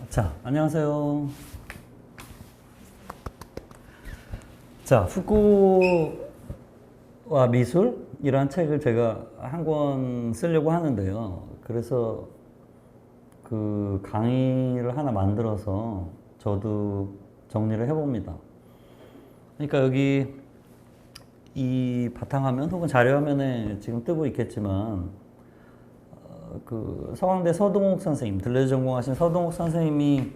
자, 안녕하세요. 자, 후쿠와 미술이라는 책을 제가 한 권 쓰려고 하는데요. 그래서 그 강의를 하나 만들어서 저도 정리를 해봅니다. 그러니까 여기 이 바탕화면 혹은 자료화면에 지금 뜨고 있겠지만 그 서강대 서동욱 선생님, 들레 전공하신 서동욱 선생님이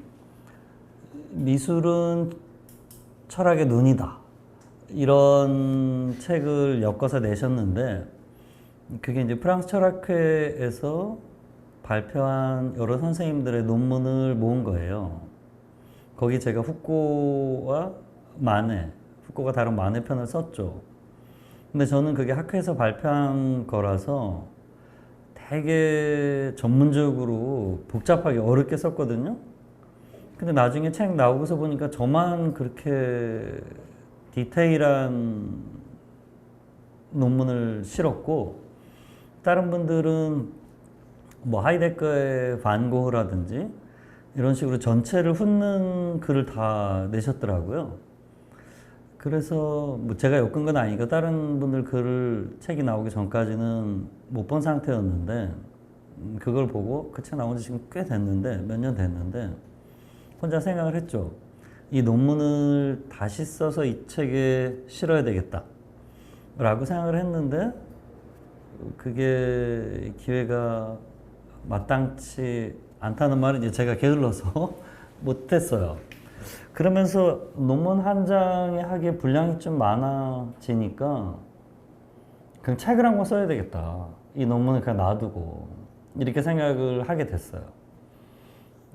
미술은 철학의 눈이다 이런 책을 엮어서 내셨는데, 그게 이제 프랑스 철학회에서 발표한 여러 선생님들의 논문을 모은 거예요. 거기 제가 후코와 마네, 후코가 다룬 마네 편을 썼죠. 근데 저는 그게 학회에서 발표한 거라서 되게 전문적으로 복잡하게 어렵게 썼거든요. 근데 나중에 책 나오고서 보니까 저만 그렇게 디테일한 논문을 실었고, 다른 분들은 뭐 하이데거의 반 고흐라든지 이런 식으로 전체를 훑는 글을 다 내셨더라고요. 그래서 뭐 제가 엮은 건 아니고 다른 분들 글을 책이 나오기 전까지는 못 본 상태였는데, 그걸 보고 그 책 나온 지 지금 꽤 됐는데, 몇 년 됐는데 혼자 생각을 했죠. 이 논문을 다시 써서 이 책에 실어야 되겠다 라고 생각을 했는데, 그게 기회가 마땅치 않다는 말은 이제 제가 게을러서 못했어요. 그러면서 논문 한 장에 하기에 분량이 좀 많아지니까 그냥 책을 한 권 써야 되겠다, 이 논문을 그냥 놔두고, 이렇게 생각을 하게 됐어요.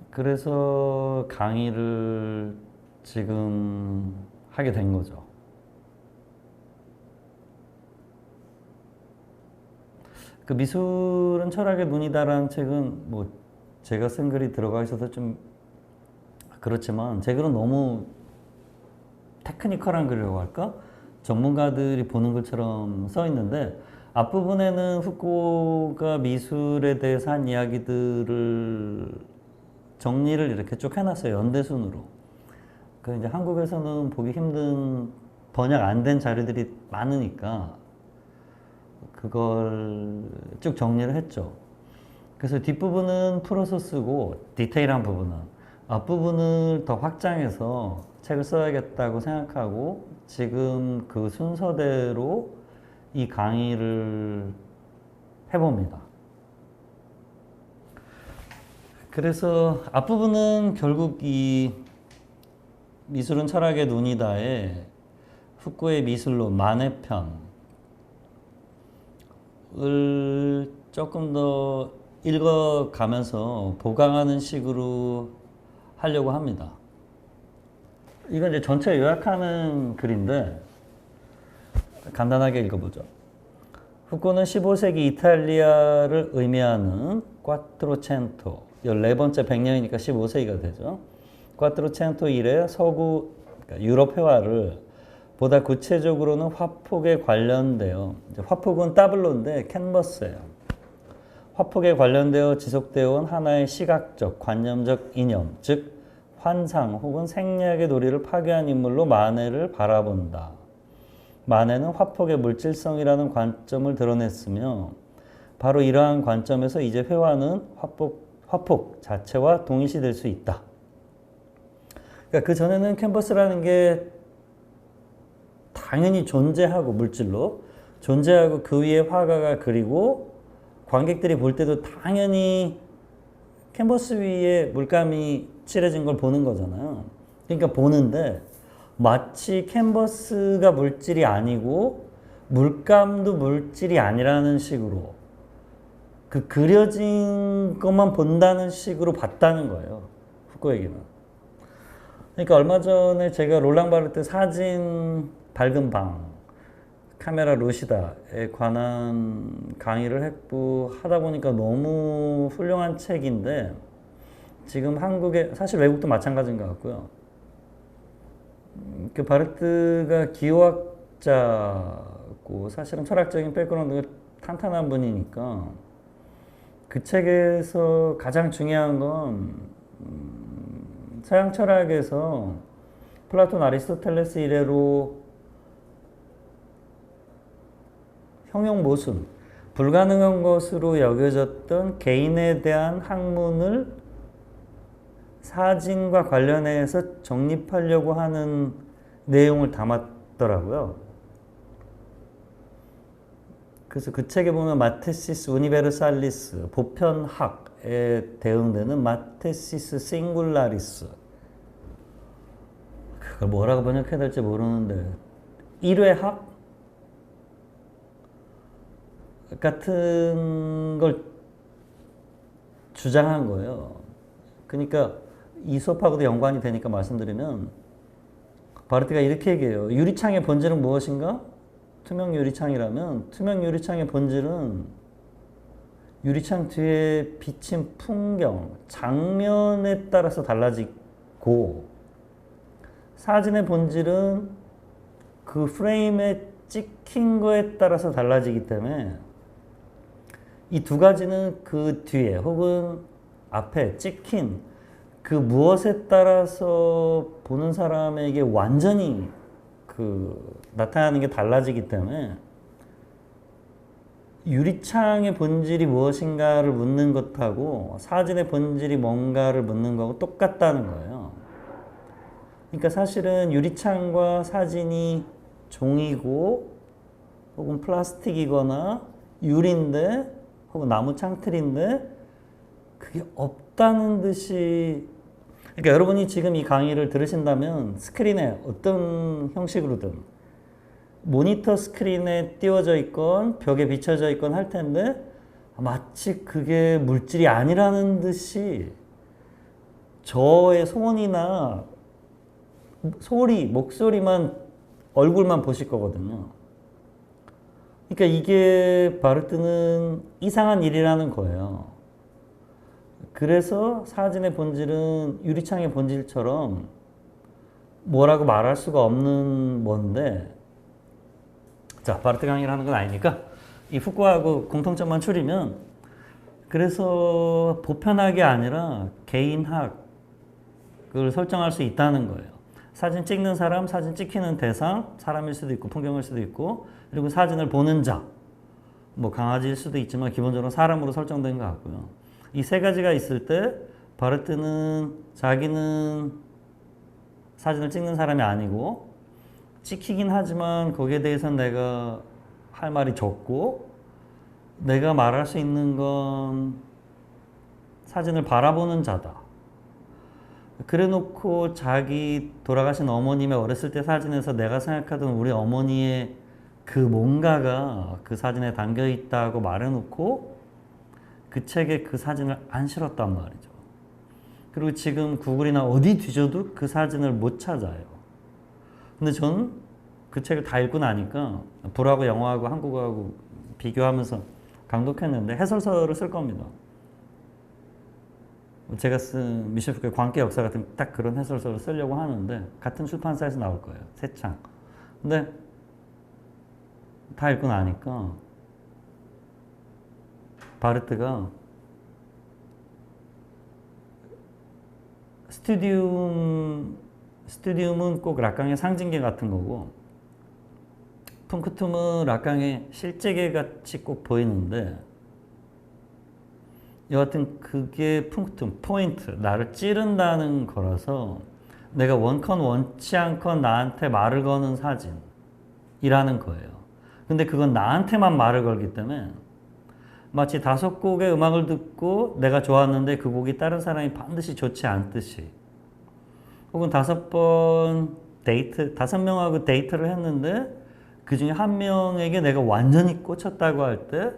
그래서 강의를 지금 하게 된 거죠. 그 미술은 철학의 눈이다라는 책은 뭐 제가 쓴 글이 들어가 있어서 좀 그렇지만, 제 글은 너무 테크니컬한 글이라고 할까? 전문가들이 보는 글처럼 써 있는데, 앞부분에는 후쿠오가 미술에 대해서 한 이야기들을 정리를 이렇게 쭉 해놨어요. 연대순으로. 그 이제 한국에서는 보기 힘든 번역 안 된 자료들이 많으니까 그걸 쭉 정리를 했죠. 그래서 뒷부분은 풀어서 쓰고 디테일한 부분은, 앞부분을 더 확장해서 책을 써야겠다고 생각하고 지금 그 순서대로 이 강의를 해봅니다. 그래서 앞부분은 결국 이 미술은 철학의 눈이다의 후쿠오의 미술론 마네 편을 조금 더 읽어가면서 보강하는 식으로 하려고 합니다. 이건 이제 전체 요약하는 글인데 간단하게 읽어보죠. 후코는 15세기 이탈리아를 의미하는 꽈트로첸토, 14번째 100년이니까 15세기가 되죠. 꽈트로첸토 이래 서구, 그러니까 유럽 회화를 보다 구체적으로는 화폭에 관련되어, 화폭은 따블로인데 캔버스예요. 화폭에 관련되어 지속되어 온 하나의 시각적, 관념적 이념, 즉 환상 혹은 생략의 도리를 파괴한 인물로 마네를 바라본다. 마네는 화폭의 물질성이라는 관점을 드러냈으며, 바로 이러한 관점에서 이제 회화는 화폭 자체와 동일시될 수 있다. 그러니까 그 전에는 캔버스라는 게 당연히 존재하고, 물질로 존재하고 그 위에 화가가 그리고 관객들이 볼 때도 당연히 캔버스 위에 물감이 칠해진 걸 보는 거잖아요. 그러니까 보는데 마치 캔버스가 물질이 아니고 물감도 물질이 아니라는 식으로 그 그려진 것만 본다는 식으로 봤다는 거예요, 후쿠오에게는. 그러니까 얼마 전에 제가 롤랑 바르트 사진 밝은 방, 카메라 루시다에 관한 강의를 했고 하다 보니까 너무 훌륭한 책인데, 지금 한국에, 사실 외국도 마찬가지인 것 같고요. 그 바르트가 기호학자고 사실은 철학적인 백그라운드가 탄탄한 분이니까 그 책에서 가장 중요한 건 서양 철학에서 플라톤, 아리스토텔레스 이래로 형용 모순, 불가능한 것으로 여겨졌던 개인에 대한 학문을 사진과 관련해서 정립하려고 하는 내용을 담았더라고요. 그래서 그 책에 보면 마테시스 우니베르살리스, 보편학에 대응되는 마테시스 싱굴라리스, 그걸 뭐라고 번역해야 될지 모르는데 일회학 같은 걸 주장한 거예요. 그러니까 이 수업하고도 연관이 되니까 말씀드리면, 바르트가 이렇게 얘기해요. 유리창의 본질은 무엇인가? 투명 유리창이라면 투명 유리창의 본질은 유리창 뒤에 비친 풍경, 장면에 따라서 달라지고, 사진의 본질은 그 프레임에 찍힌 거에 따라서 달라지기 때문에 이 두 가지는 그 뒤에 혹은 앞에 찍힌 그 무엇에 따라서 보는 사람에게 완전히 나타나는 게 달라지기 때문에 유리창의 본질이 무엇인가를 묻는 것하고 사진의 본질이 뭔가를 묻는 거하고 똑같다는 거예요. 그러니까 사실은 유리창과 사진이 종이고 혹은 플라스틱이거나 유리인데 혹은 나무 창틀인데 그게 없다는 듯이, 그러니까 여러분이 지금 이 강의를 들으신다면 스크린에 어떤 형식으로든 모니터 스크린에 띄워져 있건 벽에 비춰져 있건 할 텐데 마치 그게 물질이 아니라는 듯이 저의 손이나 소리, 목소리만, 얼굴만 보실 거거든요. 그러니까 이게 바르트는 이상한 일이라는 거예요. 그래서 사진의 본질은 유리창의 본질처럼 뭐라고 말할 수가 없는 뭔데, 자, 바르트 강의를 하는 건 아니니까 이 후쿠하고 공통점만 추리면, 그래서 보편학이 아니라 개인학을 설정할 수 있다는 거예요. 사진 찍는 사람, 사진 찍히는 대상, 사람일 수도 있고 풍경일 수도 있고, 그리고 사진을 보는 자, 뭐 강아지일 수도 있지만 기본적으로 사람으로 설정된 것 같고요. 이 세 가지가 있을 때 바르트는 자기는 사진을 찍는 사람이 아니고 찍히긴 하지만 거기에 대해서는 내가 할 말이 적고, 내가 말할 수 있는 건 사진을 바라보는 자다. 그래 놓고 자기 돌아가신 어머님의 어렸을 때 사진에서 내가 생각하던 우리 어머니의 그 뭔가가 그 사진에 담겨 있다고 말해 놓고 그 책에 그 사진을 안 실었단 말이죠. 그리고 지금 구글이나 어디 뒤져도 그 사진을 못 찾아요. 근데 전 그 책을 다 읽고 나니까 불하고 영어하고 한국어하고 비교하면서 강독했는데 해설서를 쓸 겁니다. 제가 쓴 미셸 푸코의 광기 역사 같은 딱 그런 해설서를 쓰려고 하는데 같은 출판사에서 나올 거예요. 세 창. 근데 다 읽고 나니까 바르트가 스튜디움은 꼭 락강의 상징계 같은 거고, punktum은 락강의 실제계 같이 꼭 보이는데, 여하튼 그게 punktum, 포인트, 나를 찌른다는 거라서 내가 원컨 원치 않건 나한테 말을 거는 사진이라는 거예요. 근데 그건 나한테만 말을 걸기 때문에 마치 5곡의 음악을 듣고 내가 좋았는데 그 곡이 다른 사람이 반드시 좋지 않듯이, 혹은 5명하고 데이트를 했는데 그 중에 한 명에게 내가 완전히 꽂혔다고 할 때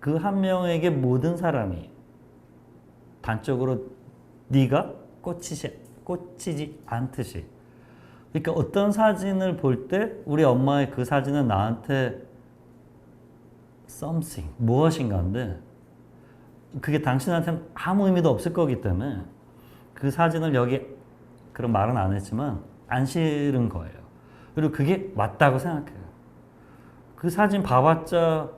그 한 명에게 모든 사람이 단적으로 네가 꽂히지 않듯이, 그러니까 어떤 사진을 볼 때 우리 엄마의 그 사진은 나한테 something, 무엇인가인데 그게 당신한테는 아무 의미도 없을 거기 때문에 그 사진을 여기 그런 말은 안 했지만 안 실은 거예요. 그리고 그게 맞다고 생각해요. 그 사진 봐봤자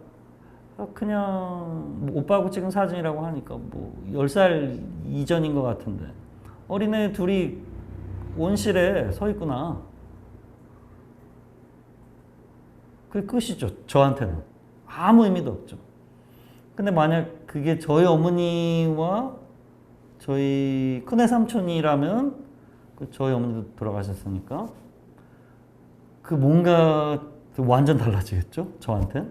그냥 오빠하고 찍은 사진이라고 하니까 뭐 10살 이전인 것 같은데 어린애 둘이 온실에 서 있구나. 그게 끝이죠. 저한테는. 아무 의미도 없죠. 근데 만약 그게 저희 어머니와 저희 큰애 삼촌이라면 저희 어머니도 돌아가셨으니까 그 뭔가 완전 달라지겠죠. 저한테.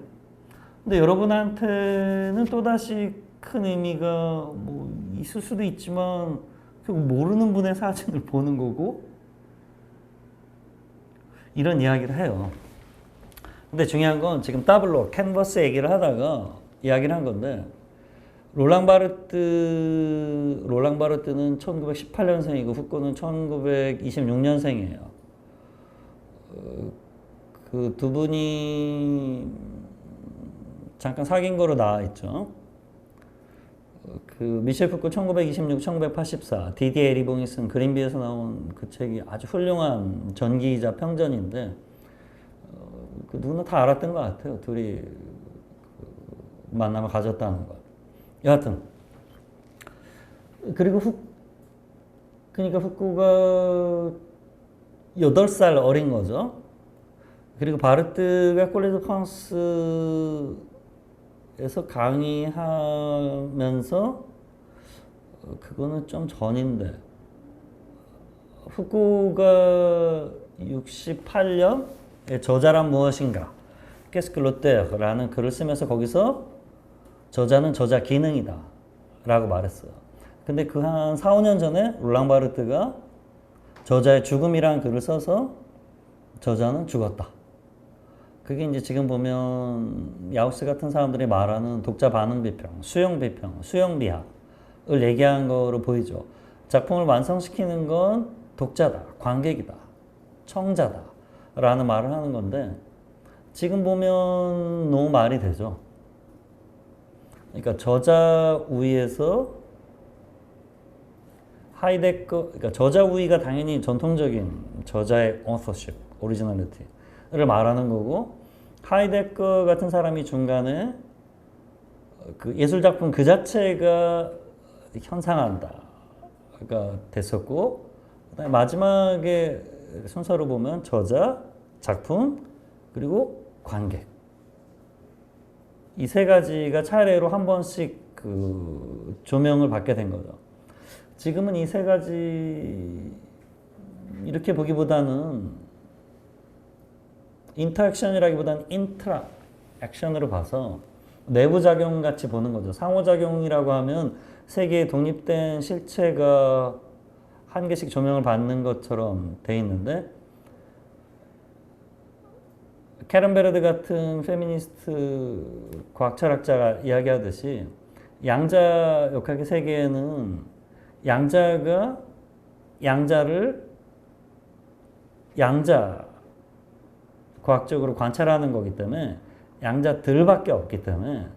근데 여러분한테는 또다시 큰 의미가 뭐 있을 수도 있지만 결국 모르는 분의 사진을 보는 거고 이런 이야기를 해요. 근데 중요한 건 지금 따블로 캔버스 얘기를 하다가 이야기를 한 건데 롤랑 바르트는 1918년생이고 후코는 1926년생이에요. 그 두 분이 잠깐 사귄 거로 나와 있죠. 그 미셸 후코 1926, 1984 디디에 리봉이 쓴 그린비에서 나온 그 책이 아주 훌륭한 전기이자 평전인데 그 누구나 다 알았던 것 같아요. 둘이 만남을 가졌다는 것. 여하튼 그리고 그러니까 후코가 8살 어린 거죠. 그리고 바르트가 콜레지 프랑스에서 강의하면서 그거는 좀 전인데 후코가 68년에 저자란 무엇인가 깨스클로테라는 글을 쓰면서 거기서 저자는 저자 기능이다 라고 말했어요. 근데 그 한 4, 5년 전에 롤랑 바르트가 저자의 죽음이라는 글을 써서 저자는 죽었다. 그게 이제 지금 보면 야우스 같은 사람들이 말하는 독자 반응 비평, 수용 비평, 수용 비하를 얘기한 거로 보이죠. 작품을 완성시키는 건 독자다, 관객이다, 청자다 라는 말을 하는 건데 지금 보면 너무 말이 되죠. 그러니까 저자 우위에서 그러니까 저자 우위가 당연히 전통적인 저자의 authorship, originality를 말하는 거고 하이데거 같은 사람이 중간에 그 예술작품 그 자체가 현상한다가 됐었고 그다음에 마지막에 순서로 보면 저자, 작품, 그리고 관객 이 세 가지가 차례로 한 번씩 그 조명을 받게 된 거죠. 지금은 이 세 가지 이렇게 보기보다는 인터액션이라기보다는 인트라액션으로 봐서 내부작용 같이 보는 거죠. 상호작용이라고 하면 세 개의 독립된 실체가 한 개씩 조명을 받는 것처럼 돼 있는데 캐런 베르드 같은 페미니스트 과학철학자가 이야기하듯이 양자 역학의 세계에는 양자가 양자를 양자 과학적으로 관찰하는 거기 때문에 양자들밖에 없기 때문에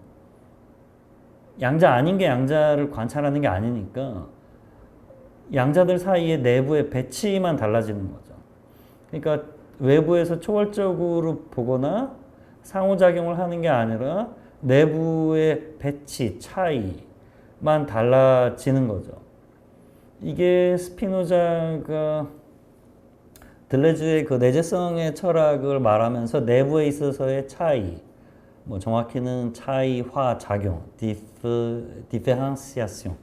양자 아닌 게 양자를 관찰하는 게 아니니까 양자들 사이의 내부의 배치만 달라지는 거죠. 그러니까 외부에서 초월적으로 보거나 상호작용을 하는 게 아니라 내부의 배치, 차이만 달라지는 거죠. 이게 스피노자가 들레즈의 그 내재성의 철학을 말하면서 내부에 있어서의 차이, 뭐 정확히는 차이화 작용, differentiation,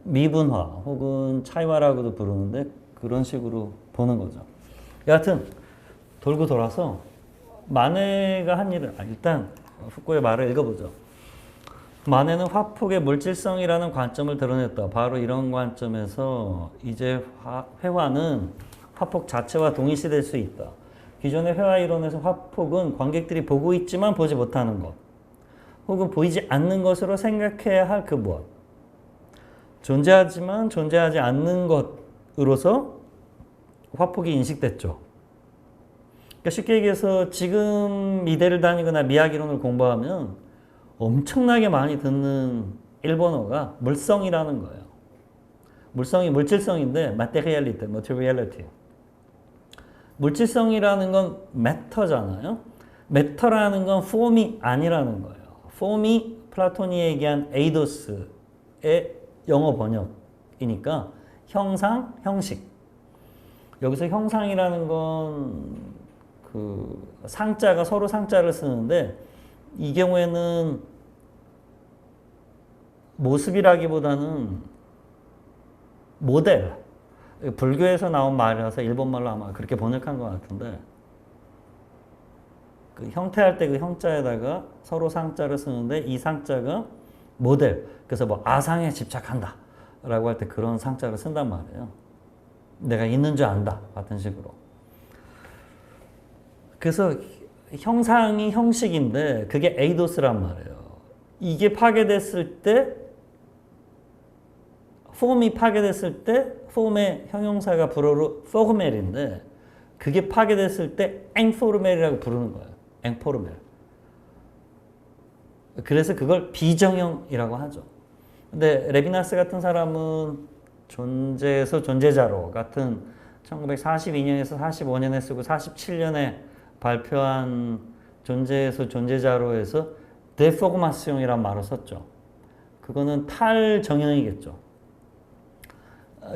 미분화 혹은 차이화라고도 부르는데 그런 식으로 보는 거죠. 여하튼 돌고 돌아서 마네가 한 일은 일단 후코의 말을 읽어보죠. 마네는 화폭의 물질성이라는 관점을 드러냈다. 바로 이런 관점에서 이제 회화는 화폭 자체와 동일시될 수 있다. 기존의 회화 이론에서 화폭은 관객들이 보고 있지만 보지 못하는 것, 혹은 보이지 않는 것으로 생각해야 할 그 무엇, 존재하지만 존재하지 않는 것으로서 화폭이 인식됐죠. 그러니까 쉽게 얘기해서 지금 미대를 다니거나 미학 이론을 공부하면 엄청나게 많이 듣는 일본어가 물성이라는 거예요. 물성이 물질성인데 materiality. 물질성이라는 건 matter잖아요. matter라는 건 form이 아니라는 거예요. form이 플라톤이 얘기한 에이도스의 영어 번역이에요. 형식이니까 형상, 형식. 여기서 형상이라는 건 그 상자가 서로 상자를 쓰는데 이 경우에는 모습이라기보다는 모델. 불교에서 나온 말이라서 일본말로 아마 그렇게 번역한 것 같은데 그 형태할 때 그 형자에다가 서로 상자를 쓰는데 이 상자가 모델. 그래서 뭐 아상에 집착한다 라고 할 때 그런 상자를 쓴단 말이에요. 내가 있는 줄 안다 같은 식으로. 그래서 형상이 형식인데 그게 에이도스란 말이에요. 이게 파괴됐을 때 폼이 파괴됐을 때 폼의 형용사가 불어로 포르멜인데 그게 파괴됐을 때 앵포르멜이라고 부르는 거예요. 앵포르멜. 그래서 그걸 비정형이라고 하죠. 근데 레비나스 같은 사람은 존재에서 존재자로 같은 1942년에서 45년에 쓰고 47년에 발표한 존재에서 존재자로에서 데포그마스용이라는 말을 썼죠. 그거는 탈정형이겠죠.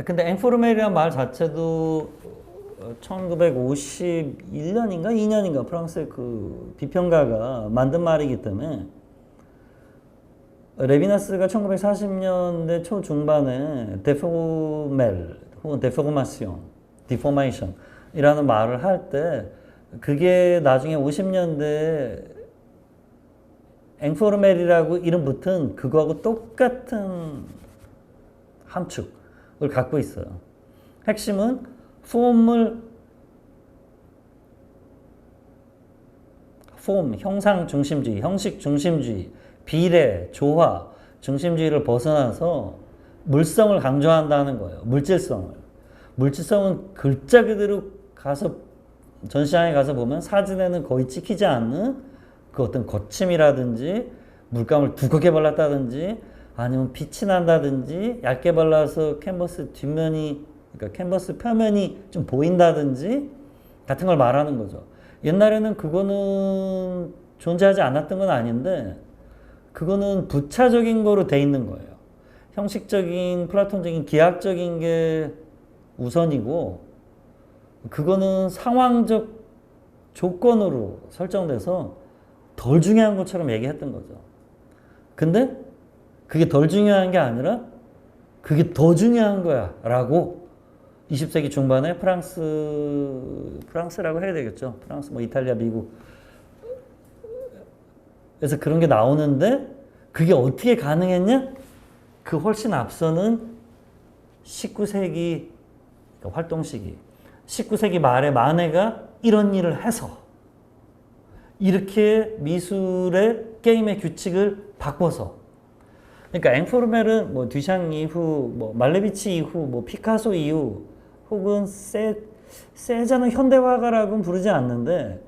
근데 앵포르멜이라는 말 자체도 1951년인가 2년인가 프랑스의 그 비평가가 만든 말이기 때문에 레비나스가 1940년대 초중반에 데포멜 혹은 데포그마시온, 디포메이션 이라는 말을 할 때 그게 나중에 50년대에 앵포르멜이라고 이름 붙은 그거하고 똑같은 함축을 갖고 있어요. 핵심은 형상 중심주의, 형식 중심주의, 비례, 조화, 중심주의를 벗어나서 물성을 강조한다는 거예요. 물질성을. 물질성은 글자 그대로 가서 전시장에 가서 보면 사진에는 거의 찍히지 않는 그 어떤 거침이라든지 물감을 두껍게 발랐다든지 아니면 빛이 난다든지 얇게 발라서 캔버스 뒷면이 그러니까 캔버스 표면이 좀 보인다든지 같은 걸 말하는 거죠. 옛날에는 그거는 존재하지 않았던 건 아닌데 그거는 부차적인 거로 돼 있는 거예요. 형식적인 플라톤적인 기하학적인 게 우선이고 그거는 상황적 조건으로 설정돼서 덜 중요한 것처럼 얘기했던 거죠. 근데 그게 덜 중요한 게 아니라 그게 더 중요한 거야 라고 20세기 중반에 프랑스라고 해야 되겠죠. 프랑스, 뭐 이탈리아, 미국. 그래서 그런 게 나오는데 그게 어떻게 가능했냐? 그 훨씬 앞서는 19세기 그러니까 활동 시기 19세기 말에 마네가 이런 일을 해서 이렇게 미술의 게임의 규칙을 바꿔서 그러니까 앵포르멜은 뭐 듀샹 이후 뭐 말레비치 이후 뭐 피카소 이후 혹은 세잔은 현대화가라고는 부르지 않는데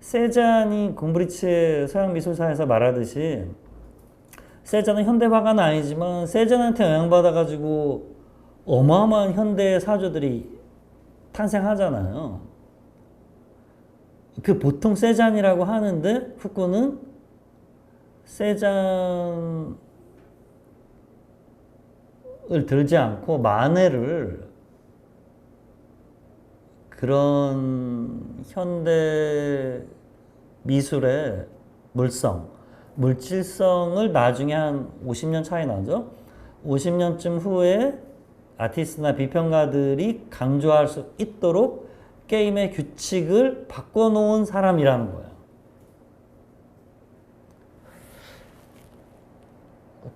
세잔이 공브리츠의 서양 미술사에서 말하듯이 세잔은 현대화가는 아니지만 세잔한테 영향받아가지고 어마어마한 현대 사조들이 탄생하잖아요. 그 보통 세잔이라고 하는데 후쿠는 세잔을 들지 않고 마네를 그런 현대 미술의 물질성을 나중에 한 50년 차이 나죠. 50년쯤 후에 아티스트나 비평가들이 강조할 수 있도록 게임의 규칙을 바꿔놓은 사람이라는 거예요.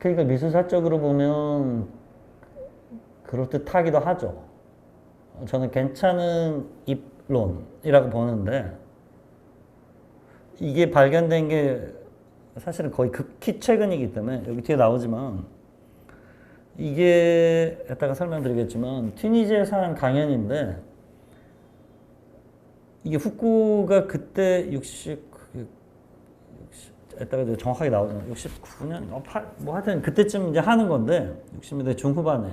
그러니까 미술사적으로 보면 그럴듯하기도 하죠. 저는 괜찮은 입론이라고 보는데 이게 발견된 게 사실은 거의 극히 최근이기 때문에 여기 뒤에 나오지만 이게 이따가 설명드리겠지만 튀니지에서 한 강연인데 이게 후쿠가 그때 60 이따가 정확하게 나오잖아요. 69년 뭐 하여튼 그때쯤 이제 하는 건데 60년대 중후반에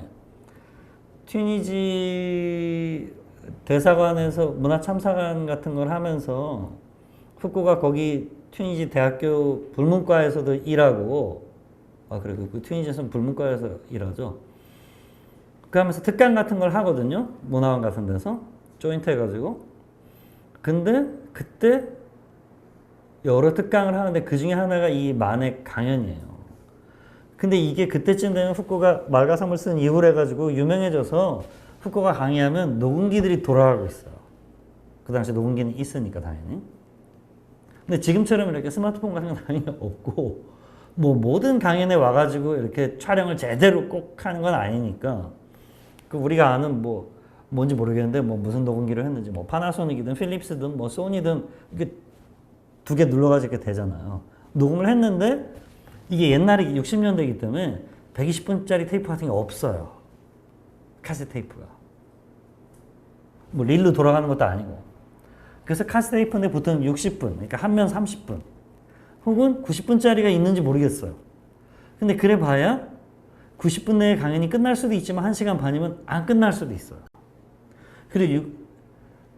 튀니지 대사관에서 문화참사관 같은 걸 하면서 후쿠가 거기 튀니지 대학교 불문과에서도 일하고 그리고 그 튀니지에서는 불문과에서 일하죠. 그 하면서 특강 같은 걸 하거든요. 문화원 같은 데서 조인트 해가지고. 근데 그때 여러 특강을 하는데 그 중에 하나가 이 만해 강연이에요. 근데 이게 그때쯤 되면 후쿠오카 말가삼을 쓴 이후로 해가지고 유명해져서 후쿠오카 강의하면 녹음기들이 돌아가고 있어요. 그 당시 녹음기는 있으니까 당연히. 근데 지금처럼 이렇게 스마트폰 같은 건 당연히 없고 뭐 모든 강연에 와가지고 이렇게 촬영을 제대로 꼭 하는 건 아니니까 그 우리가 아는 뭐 뭔지 모르겠는데 뭐 무슨 녹음기를 했는지 뭐 파나소닉이든 필립스든 뭐 소니든 이게 두 개 눌러가지고 이렇게 되잖아요. 녹음을 했는데 이게 옛날에 60년대이기 때문에 120분짜리 테이프 같은 게 없어요. 카세트 테이프가. 뭐 릴로 돌아가는 것도 아니고. 그래서 카세트 테이프인데 보통 60분, 그러니까 한 면 30분. 혹은 90분짜리가 있는지 모르겠어요. 근데 그래 봐야 90분 내에 강연이 끝날 수도 있지만 1시간 반이면 안 끝날 수도 있어요. 그리고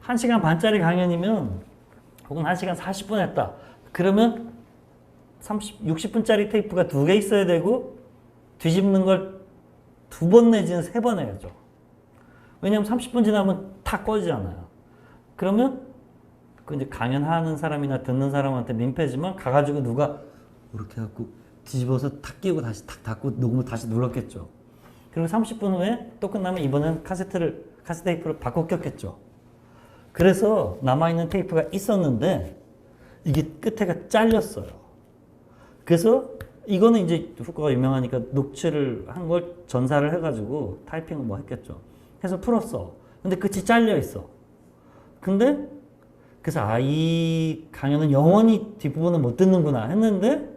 1시간 반짜리 강연이면 혹은 1시간 40분 했다. 그러면 60분짜리 테이프가 2개 있어야 되고 뒤집는 걸 2번 내지는 3번 해야죠. 왜냐하면 30분 지나면 다 꺼지잖아요. 그러면 그 이제 강연하는 사람이나 듣는 사람한테 민폐지만 가가지고 누가 이렇게 해갖고 뒤집어서 탁 끼고 다시 탁 닫고 녹음을 다시 눌렀겠죠. 그리고 30분 후에 또 끝나면 이번엔 카세트 테이프를 바꿔 꼈겠죠. 그래서 남아있는 테이프가 있었는데 이게 끝에가 잘렸어요. 그래서 이거는 이제 후쿠오카가 유명하니까 녹취를 한 걸 전사를 해가지고 타이핑을 뭐 했겠죠. 해서 풀었어. 근데 끝이 잘려 있어. 근데 그래서 이 강연은 영원히 뒷부분은 못 듣는구나 했는데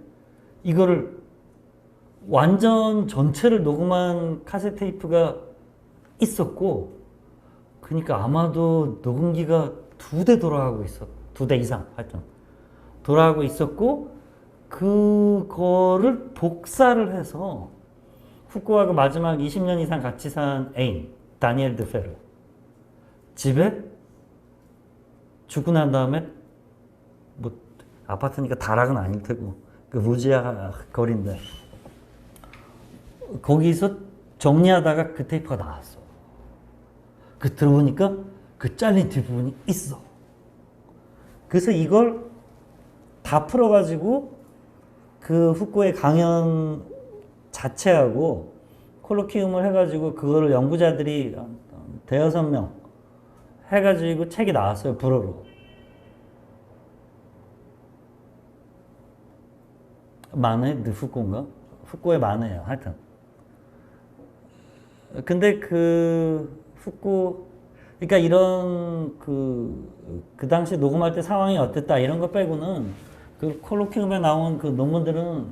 이거를 완전 전체를 녹음한 카세트 테이프가 있었고 그러니까 아마도 녹음기가 2대 돌아가고 있어. 2대 이상 하여튼 돌아가고 있었고 그거를 복사를 해서 후쿠오카가 마지막 20년 이상 같이 산 애인 다니엘 드페르 집에 죽고 난 다음에 뭐 아파트니까 다락은 아닐 테고 그 루지아 거리인데 거기서 정리하다가 그 테이프가 나왔어. 그 들어보니까 그 잘린 뒷부분이 있어. 그래서 이걸 다 풀어가지고 그 후쿠오카의 강연 자체하고 콜로키움을 해가지고 그거를 연구자들이 5명 해가지고 책이 나왔어요. 불어로. 만해? 후쿠오인가? 후쿠오의 만해예요. 하여튼. 근데 그러니까 이런 그 당시 녹음할 때 상황이 어땠다 이런 거 빼고는 그 콜로키움에 나온 그 논문들은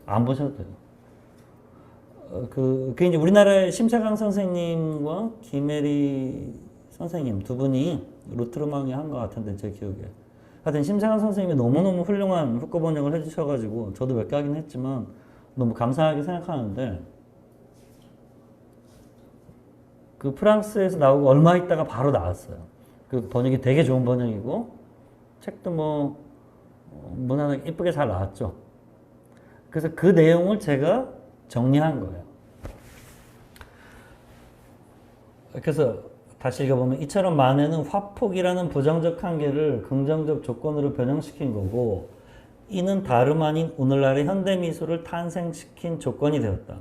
안 보셔도 돼요. 그 이제 우리나라의 심사강 선생님과 김혜리 선생님 두 분이 루트르망이 한 것 같은데 제 기억에. 하여튼 심사강 선생님이 너무너무 훌륭한 후쿠오 번역을 해주셔가지고 저도 몇 개 하긴 했지만 너무 감사하게 생각하는데 그 프랑스에서 나오고 얼마 있다가 바로 나왔어요. 그 번역이 되게 좋은 번역이고 책도 뭐 무난하게 이쁘게 잘 나왔죠. 그래서 그 내용을 제가 정리한 거예요. 그래서 다시 읽어보면 이처럼 만해는 화폭이라는 부정적 한계를 긍정적 조건으로 변형시킨 거고 이는 다름 아닌 오늘날의 현대미술을 탄생시킨 조건이 되었다.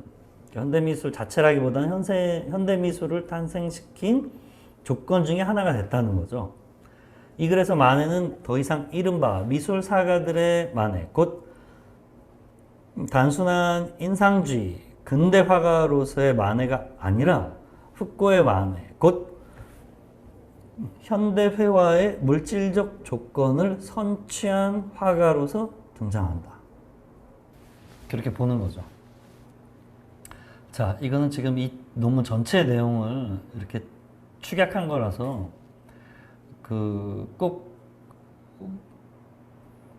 현대미술 자체라기보다는 현대미술을 탄생시킨 조건 중에 하나가 됐다는 거죠. 이 글에서 만해는 더 이상 이른바 미술사가들의 만해, 곧 단순한 인상주의, 근대 화가로서의 만해가 아니라 후쿠오의 만해, 곧 현대 회화의 물질적 조건을 선취한 화가로서 등장한다. 그렇게 보는 거죠. 자, 이거는 지금 이 논문 전체 내용을 이렇게 축약한 거라서 꼭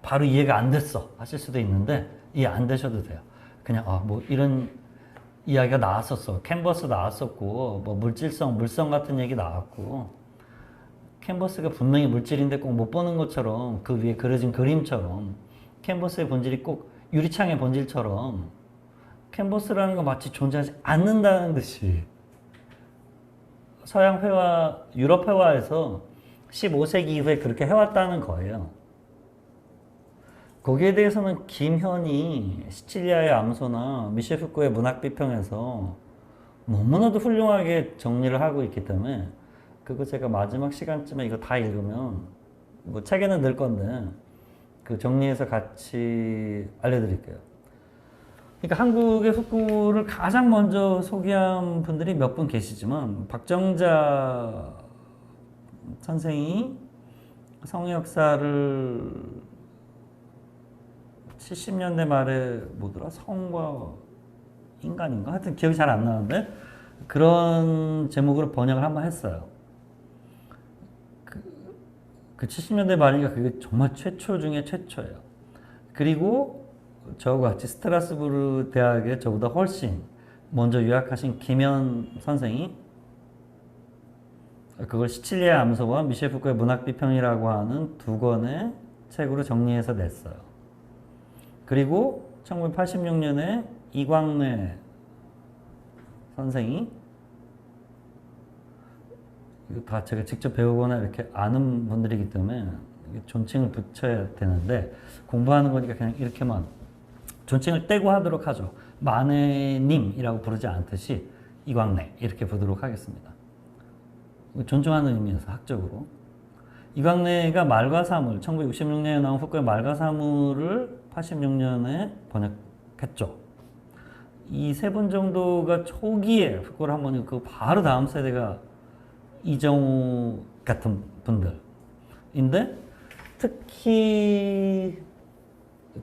바로 이해가 안 됐어 하실 수도 있는데 이해 안 되셔도 돼요. 그냥 뭐 이런 이야기가 나왔었어. 캔버스 나왔었고 뭐 물질성, 물성 같은 얘기 나왔고 캔버스가 분명히 물질인데 꼭 못 보는 것처럼 그 위에 그려진 그림처럼 캔버스의 본질이 꼭 유리창의 본질처럼 캔버스라는 거 마치 존재하지 않는다는 듯이 서양 회화, 유럽 회화에서 15세기 이후에 그렇게 해왔다는 거예요. 거기에 대해서는 김현이 시칠리아의 암소나 미셸 푸코의 문학 비평에서 너무나도 훌륭하게 정리를 하고 있기 때문에 그거 제가 마지막 시간쯤에 이거 다 읽으면 뭐 책에는 늘 건데 그 정리해서 같이 알려드릴게요. 그러니까 한국의 푸코를 가장 먼저 소개한 분들이 몇 분 계시지만 박정자 선생이 성의 역사를 70년대 말에 뭐더라? 성과 인간인가? 하여튼 기억이 잘 안 나는데 그런 제목으로 번역을 한번 했어요. 그 70년대 말이니까 그게 정말 최초 중에 최초예요. 그리고 저하고 같이 스트라스부르 대학에 저보다 훨씬 먼저 유학하신 김현 선생이 그걸 시칠리아 암소와 미셸 푸코의 문학 비평이라고 하는 두 권의 책으로 정리해서 냈어요. 그리고 1986년에 이광래 선생이 이거 다 제가 직접 배우거나 이렇게 아는 분들이기 때문에 존칭을 붙여야 되는데 공부하는 거니까 그냥 이렇게만 존칭을 떼고 하도록 하죠. 마네님이라고 부르지 않듯이 이광래 이렇게 부르도록 하겠습니다. 존중하는 의미에서 학적으로. 이광래가 말과 사물, 1966년에 나온 푸코의 말과 사물을 86년에 번역했죠. 이 세 분 정도가 초기에 푸코를 한번 읽고 바로 다음 세대가 이정우 같은 분들인데 특히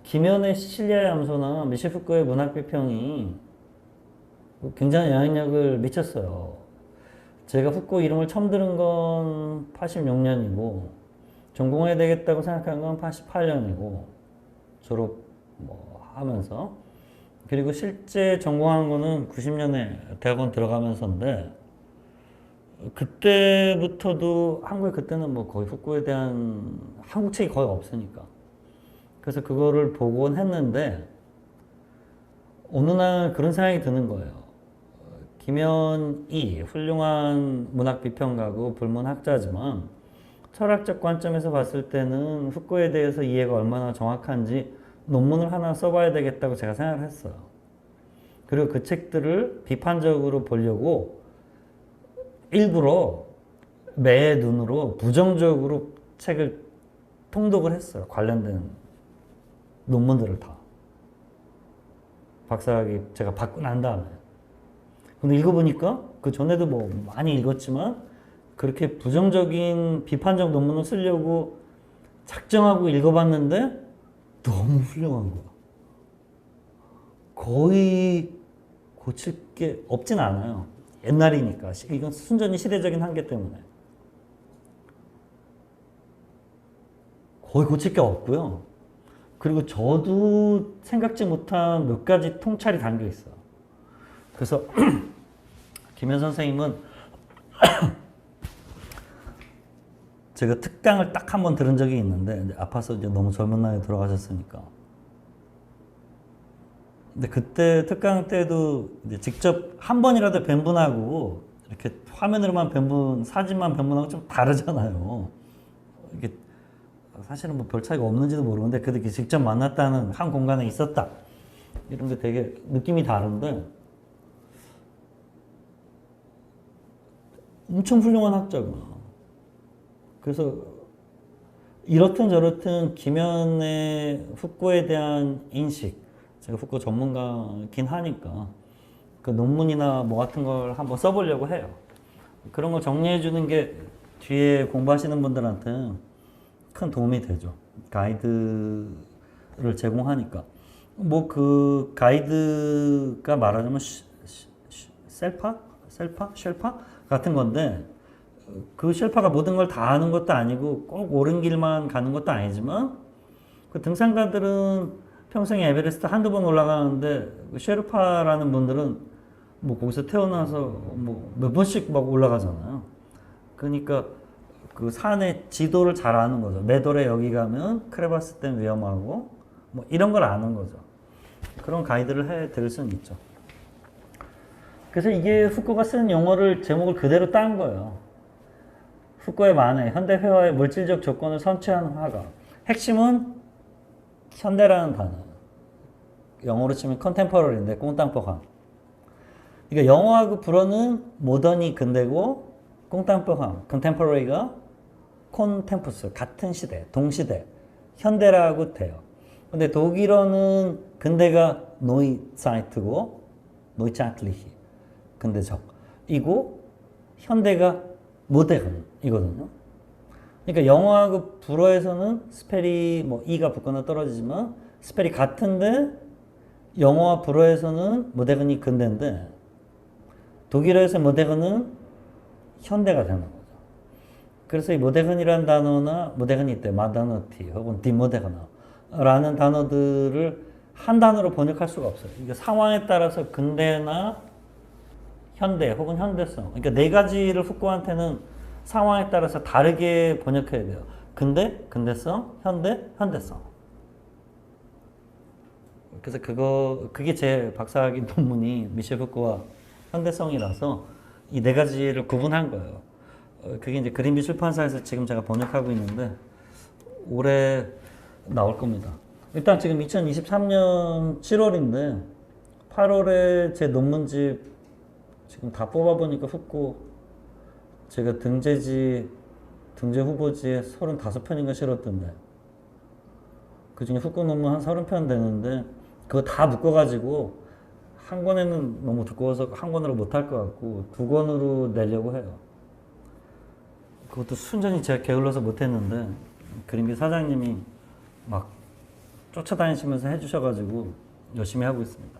김현의 시칠리아의 암소나 미셸 푸코의 문학 비평이 굉장히 영향력을 미쳤어요. 제가 푸코 이름을 처음 들은 건 86년이고 전공해야 되겠다고 생각한 건 88년이고 졸업 뭐 하면서 그리고 실제 전공한 거는 90년에 대학원 들어가면서인데 그때부터도 한국에 그때는 뭐 거의 푸코에 대한 한국 책이 거의 없으니까 그래서 그거를 보곤 했는데 어느 날 그런 생각이 드는 거예요. 김현이 훌륭한 문학 비평가고 불문학자지만 철학적 관점에서 봤을 때는 푸코에 대해서 이해가 얼마나 정확한지 논문을 하나 써봐야 되겠다고 제가 생각을 했어요. 그리고 그 책들을 비판적으로 보려고 일부러 매 눈으로 부정적으로 책을 통독을 했어요. 관련된 논문들을 다. 박사학위 제가 받고 난 다음에. 근데 읽어보니까 그 전에도 뭐 많이 읽었지만 그렇게 부정적인 비판적 논문을 쓰려고 작정하고 읽어봤는데 너무 훌륭한 거야. 거의 고칠 게 없진 않아요. 옛날이니까. 이건 순전히 시대적인 한계 때문에. 거의 고칠 게 없고요. 그리고 저도 생각지 못한 몇 가지 통찰이 담겨 있어요. 그래서 김현 선생님은 제가 특강을 딱 한 번 들은 적이 있는데 이제 아파서 이제 너무 젊은 나이에 돌아가셨으니까. 근데 그때 특강 때도 이제 직접 한 번이라도 뵌 분하고 이렇게 화면으로만 뵌 분, 사진만 뵌 분하고 좀 다르잖아요. 이게 사실은 뭐 별 차이가 없는지도 모르는데 그래도 이렇게 직접 만났다는 한 공간에 있었다. 이런 게 되게 느낌이 다른데 엄청 훌륭한 학자구나. 그래서 이렇든 저렇든 김현의 푸코에 대한 인식, 제가 푸코 전문가긴 하니까 그 논문이나 뭐 같은 걸 한번 써보려고 해요. 그런 걸 정리해 주는 게 뒤에 공부하시는 분들한테 큰 도움이 되죠. 가이드를 제공하니까. 뭐 그 가이드가 말하자면 쉘파 같은 건데 그 쉘파가 모든 걸 다 아는 것도 아니고 꼭 옳은 길만 가는 것도 아니지만 그 등산가들은 평생에 에베레스트 한두 번 올라가는데 그 쉐르파라는 분들은 뭐 거기서 태어나서 뭐 몇 번씩 막 올라가잖아요. 그러니까 그 산의 지도를 잘 아는 거죠. 매돌에 여기 가면 크레바스 때문에 위험하고 뭐 이런 걸 아는 거죠. 그런 가이드를 해 드릴 수는 있죠. 그래서 이게 후쿠오가 쓴 용어를 제목을 그대로 딴 거예요. 후쿠오의 만해, 현대 회화의 물질적 조건을 선취한 화가. 핵심은 현대라는 단어. 영어로 치면 컨템퍼러리인데 꽁땅뽀항. 그러니까 영어하고 불어는 모던이 근대고 꽁땅뽀항, 컨템퍼러리가 콘템푸스, 같은 시대, 동시대, 현대라고 돼요. 근데 독일어는 근대가 노이자이트고 노이자이트리히, 근대적 이고 현대가 모데른이거든요. 그러니까 영어하고 불어에서는 스펠이 뭐 이가 붙거나 떨어지지만 스펠이 같은데 영어와 불어에서는 모데른이 근대인데 독일어에서 모데른은 현대가 되는 거죠. 그래서 이 모데른이라는 단어나 모데르니테, 마더너티 혹은 디모데르나라는 단어들을 한 단어로 번역할 수가 없어요. 이게 상황에 따라서 근대나 현대 혹은 현대성. 그러니까 네 가지를 후쿠오한테는 상황에 따라서 다르게 번역해야 돼요. 근대, 근대성, 현대, 현대성. 그래서 그게 제 박사학위 논문이 미셸 후쿠오와 현대성이라서 이 네 가지를 구분한 거예요. 그게 이제 그린비 출판사에서 지금 제가 번역하고 있는데 올해 나올 겁니다. 일단 지금 2023년 7월인데 8월에 제 논문집 지금 다 뽑아보니까 후쿠 제가 등재 후보지에 35편인가 실었던데 그 중에 후쿠 논문 한 30편 되는데 그거 다 묶어가지고 한 권에는 너무 두꺼워서 한 권으로 못할 것 같고 두 권으로 내려고 해요. 그것도 순전히 제가 게을러서 못했는데 그린비 사장님이 막 쫓아다니시면서 해주셔가지고 열심히 하고 있습니다.